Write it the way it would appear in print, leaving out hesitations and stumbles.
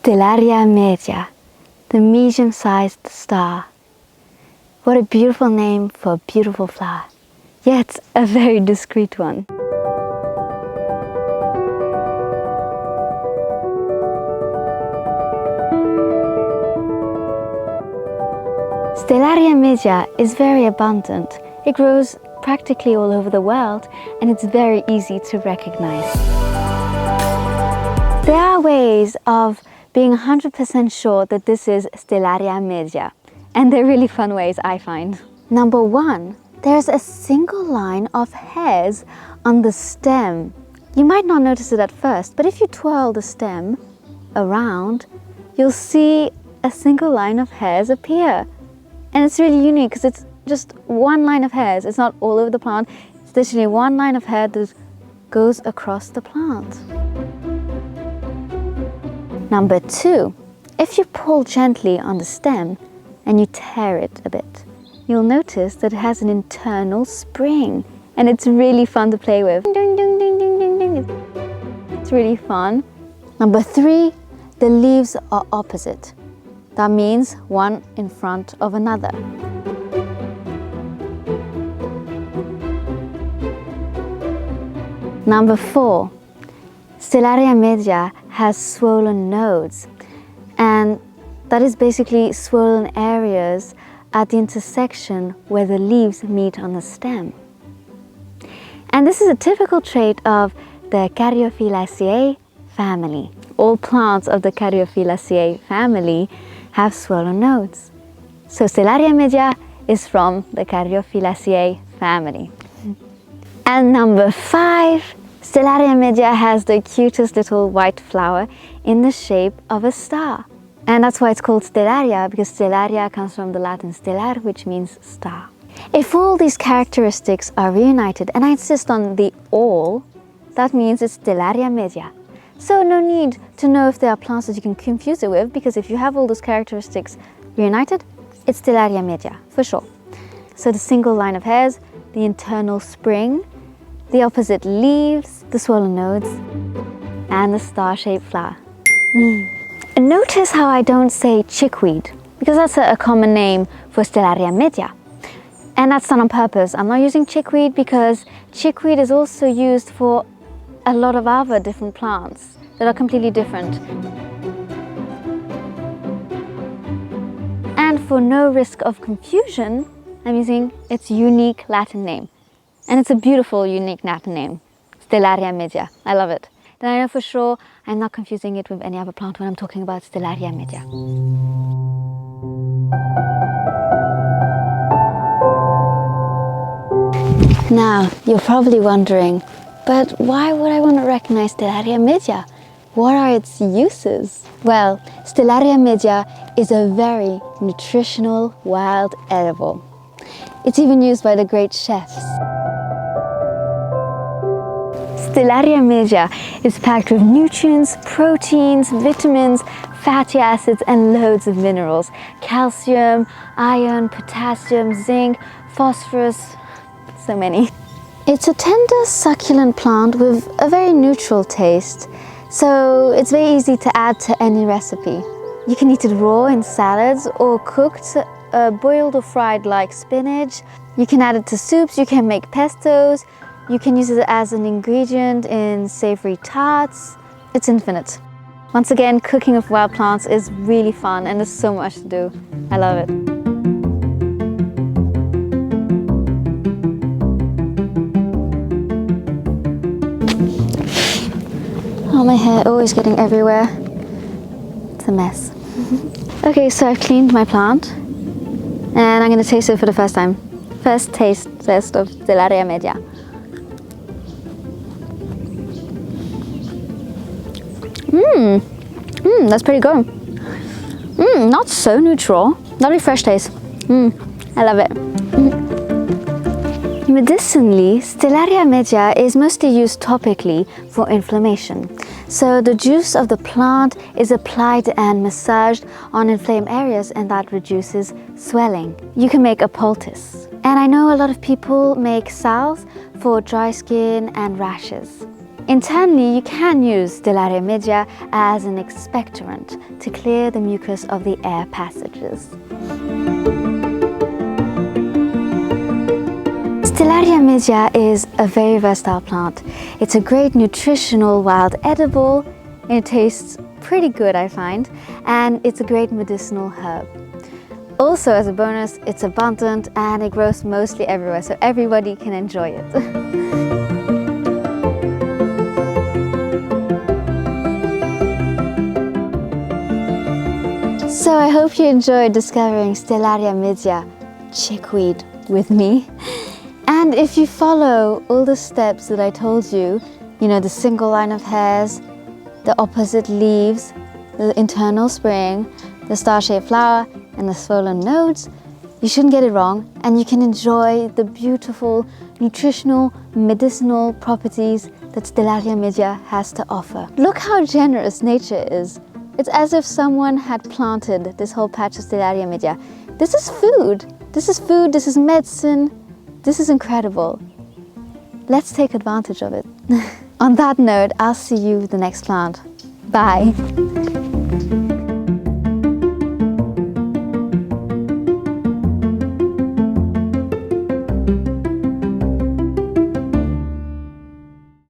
Stellaria media, the medium-sized star. What a beautiful name for a beautiful flower, yet a very discreet one. Stellaria media is very abundant. It grows practically all over the world and it's very easy to recognize. There are ways of being 100% sure that this is Stellaria media, and they're really fun ways, I find. Number one, there's a single line of hairs on the stem. You might not notice it at first, but if you twirl the stem around, you'll see a single line of hairs appear. And it's really unique because it's just one line of hairs. It's not all over the plant. It's literally one line of hair that goes across the plant. Number two, if you pull gently on the stem and you tear it a bit, you'll notice that it has an internal spring and it's really fun to play with. Ding, ding, ding, ding, ding, ding. It's really fun. Number three, the leaves are opposite. That means one in front of another. Number four, Stellaria media has swollen nodes, and that is basically swollen areas at the intersection where the leaves meet on the stem. And this is a typical trait of the Caryophyllaceae family. All plants of the Caryophyllaceae family have swollen nodes. So Stellaria media is from the Caryophyllaceae family. And number five, Stellaria media has the cutest little white flower in the shape of a star. And that's why it's called Stellaria, because Stellaria comes from the Latin stellar, which means star. If all these characteristics are reunited, and I insist on the all, that means it's Stellaria media. So no need to know if there are plants that you can confuse it with, because if you have all those characteristics reunited, it's Stellaria media, for sure. So the single line of hairs, the internal spring, the opposite leaves, the swollen nodes, and the star-shaped flower. And notice how I don't say chickweed, because that's a common name for Stellaria media. And that's done on purpose. I'm not using chickweed because chickweed is also used for a lot of other different plants that are completely different. And for no risk of confusion, I'm using its unique Latin name. And it's a beautiful, unique Latin name, Stellaria media. I love it. Then I know for sure I'm not confusing it with any other plant when I'm talking about Stellaria media. Now, you're probably wondering, but why would I want to recognize Stellaria media? What are its uses? Well, Stellaria media is a very nutritional wild edible. It's even used by the great chefs. Stellaria media is packed with nutrients, proteins, vitamins, fatty acids, and loads of minerals. Calcium, iron, potassium, zinc, phosphorus, so many. It's a tender, succulent plant with a very neutral taste, so it's very easy to add to any recipe. You can eat it raw in salads or cooked, boiled or fried like spinach. You can add it to soups, you can make pestos, you can use it as an ingredient in savory tarts. It's infinite. Once again, cooking with wild plants is really fun and there's so much to do. I love it. Oh, my hair always getting everywhere. It's a mess. Okay, so I've cleaned my plant and I'm going to taste it for the first time. First taste test of Stellaria media. That's pretty good. Not so neutral. Lovely fresh taste. I love it. Medicinally, Stellaria media is mostly used topically for inflammation. So the juice of the plant is applied and massaged on inflamed areas, and that reduces swelling. You can make a poultice. And I know a lot of people make salves for dry skin and rashes. Internally, you can use Stellaria media as an expectorant to clear the mucus of the air passages. Stellaria media is a very versatile plant. It's a great nutritional wild edible. It tastes pretty good, I find, and it's a great medicinal herb. Also, as a bonus, it's abundant and it grows mostly everywhere, so everybody can enjoy it. So I hope you enjoyed discovering Stellaria media, chickweed, with me. And if you follow all the steps that I told you, the single line of hairs, the opposite leaves, the internal spring, the star-shaped flower, and the swollen nodes, you shouldn't get it wrong, and you can enjoy the beautiful nutritional, medicinal properties that Stellaria media has to offer. Look how generous nature is. It's as if someone had planted this whole patch of Stellaria media. This is food. This is food, this is medicine. This is incredible. Let's take advantage of it. On that note, I'll see you with the next plant. Bye.